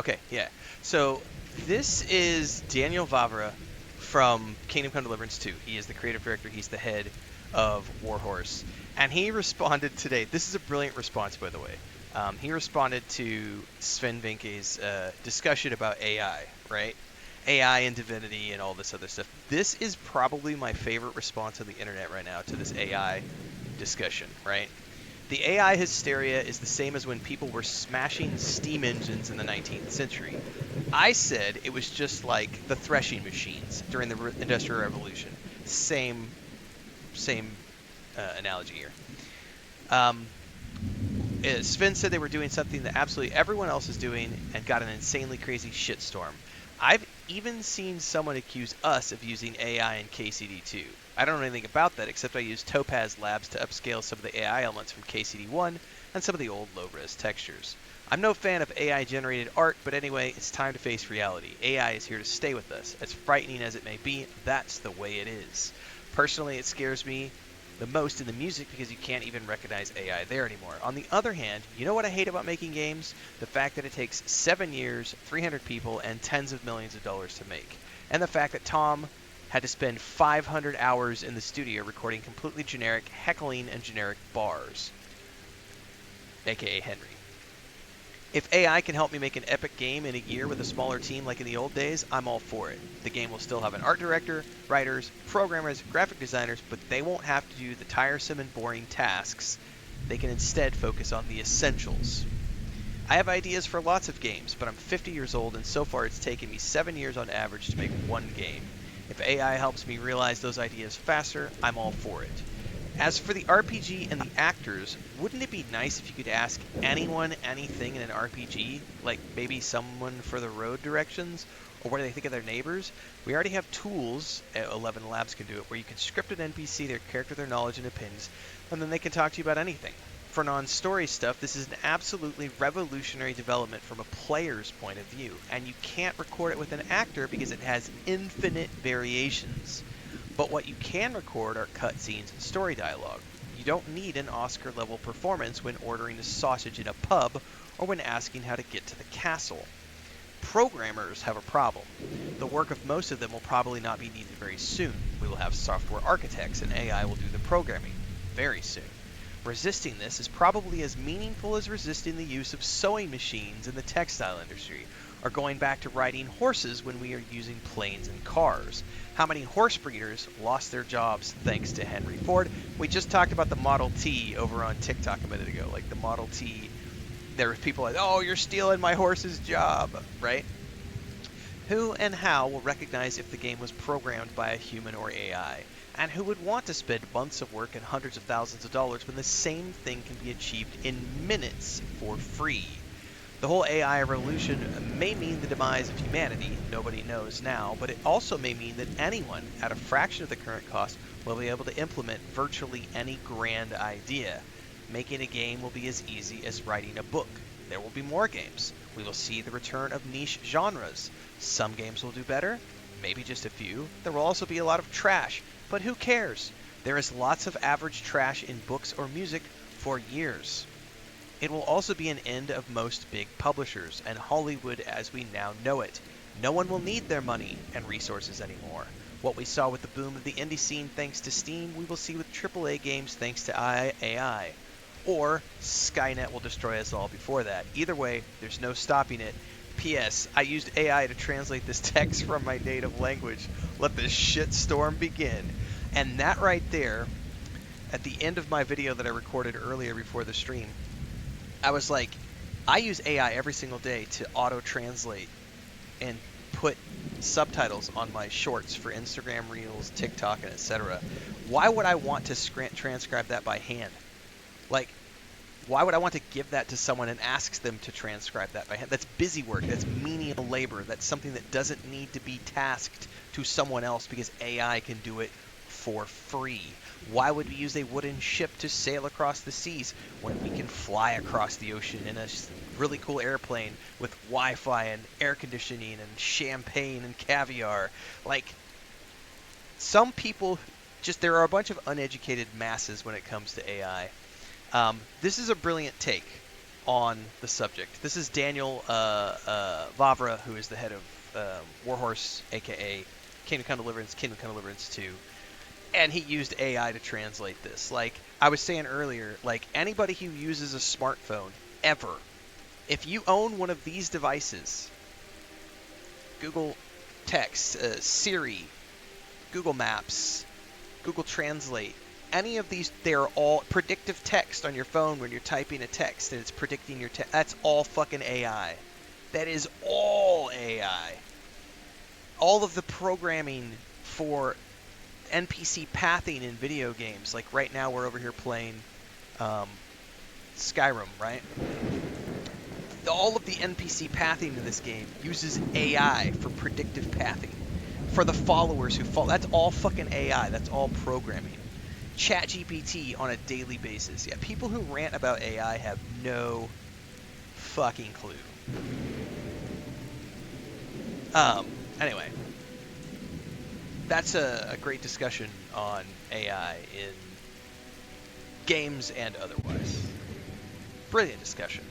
Okay, yeah. So this is Daniel Vavra from Kingdom Come Deliverance 2. He is the creative director. He's the head of Warhorse. And he responded today. This is a brilliant response, by the way. He responded to Sven Vinke's discussion about AI, right? AI and divinity and all this other stuff. This is probably my favorite response on the internet right now to this AI discussion, right? The AI hysteria is the same as when people were smashing steam engines in the 19th century. I said it was just like the threshing machines during the Industrial Revolution. Same analogy here. Um, Sven said they were doing something that absolutely everyone else is doing and got an insanely crazy shitstorm. I've even seen someone accuse us of using AI in KCD2. I don't know anything about that except I used Topaz Labs to upscale some of the AI elements from KCD1 and some of the old low-res textures. I'm no fan of AI-generated art, but anyway, it's time to face reality. AI is here to stay with us. As frightening as it may be, that's the way it is. Personally, it scares me the most in the music because you can't even recognize AI there anymore. On the other hand, you know what I hate about making games? The fact that it takes 7 years, 300 people, and tens of millions of dollars to make. And the fact that Tom had to spend 500 hours in the studio recording completely generic heckling and generic bars, aka Henry. If AI can help me make an epic game in a year with a smaller team like in the old days, I'm all for it. The game will still have an art director, writers, programmers, graphic designers, but they won't have to do the tiresome and boring tasks. They can instead focus on the essentials. I have ideas for lots of games, but I'm 50 years old and so far it's taken me 7 years on average to make one game. If AI helps me realize those ideas faster, I'm all for it. As for the RPG and the actors, wouldn't it be nice if you could ask anyone anything in an RPG? Like maybe someone for the road directions? Or what do they think of their neighbors? We already have tools, 11 Labs can do it, where you can script an NPC, their character, their knowledge, and opinions, and then they can talk to you about anything. For non-story stuff, this is an absolutely revolutionary development from a player's point of view, and you can't record it with an actor because it has infinite variations. But what you can record are cutscenes and story dialogue. You don't need an Oscar-level performance when ordering a sausage in a pub or when asking how to get to the castle. Programmers have a problem. The work of most of them will probably not be needed very soon. We will have software architects and AI will do the programming very soon. Resisting this is probably as meaningful as resisting the use of sewing machines in the textile industry, or going back to riding horses when we are using planes and cars. How many horse breeders lost their jobs thanks to Henry Ford? We just talked about the Model T over on TikTok a minute ago. Like the Model T, there were people like, oh, you're stealing my horse's job, right? Who and how will recognize if the game was programmed by a human or AI? And who would want to spend months of work and hundreds of thousands of dollars when the same thing can be achieved in minutes for free? The whole AI revolution may mean the demise of humanity, nobody knows now, but it also may mean that anyone, at a fraction of the current cost, will be able to implement virtually any grand idea. Making a game will be as easy as writing a book. There will be more games. We will see the return of niche genres. Some games will do better, maybe just a few. There will also be a lot of trash, but who cares? There is lots of average trash in books or music for years. It will also be an end of most big publishers and Hollywood as we now know it. No one will need their money and resources anymore. What we saw with the boom of the indie scene thanks to Steam, we will see with AAA games thanks to AI. Or Skynet will destroy us all before that. Either way, there's no stopping it. P.S. I used AI to translate this text from my native language. Let the shitstorm begin. And that right there, at the end of my video that I recorded earlier before the stream, I was like, I use AI every single day to auto-translate and put subtitles on my shorts for Instagram Reels, TikTok, and etc. Why would I want to transcribe that by hand? Like, why would I want to give that to someone and ask them to transcribe that by hand? That's busy work. That's menial labor. That's something that doesn't need to be tasked to someone else because AI can do it for free. Why would we use a wooden ship to sail across the seas when we can fly across the ocean in a really cool airplane with Wi-Fi and air conditioning and champagne and caviar? Like, some people there are a bunch of uneducated masses when it comes to AI. This is a brilliant take on the subject. This is Daniel Vavra, who is the head of Warhorse, aka Kingdom Come Deliverance, Kingdom Come Deliverance 2, and he used AI to translate this. Like I was saying earlier, like anybody who uses a smartphone ever, if you own one of these devices, Google Text, Siri, Google Maps, Google Translate, any of these, they're all predictive text on your phone when you're typing a text and it's predicting your text. That's all fucking AI. That is all AI. All of the programming for NPC pathing in video games, like right now we're over here playing Skyrim, right? All of the NPC pathing in this game uses AI for predictive pathing. For the followers who follow, that's all fucking AI. That's all programming. ChatGPT on a daily basis. Yeah, people who rant about AI have no fucking clue. Anyway, that's a great discussion on AI in games and otherwise. Brilliant discussion.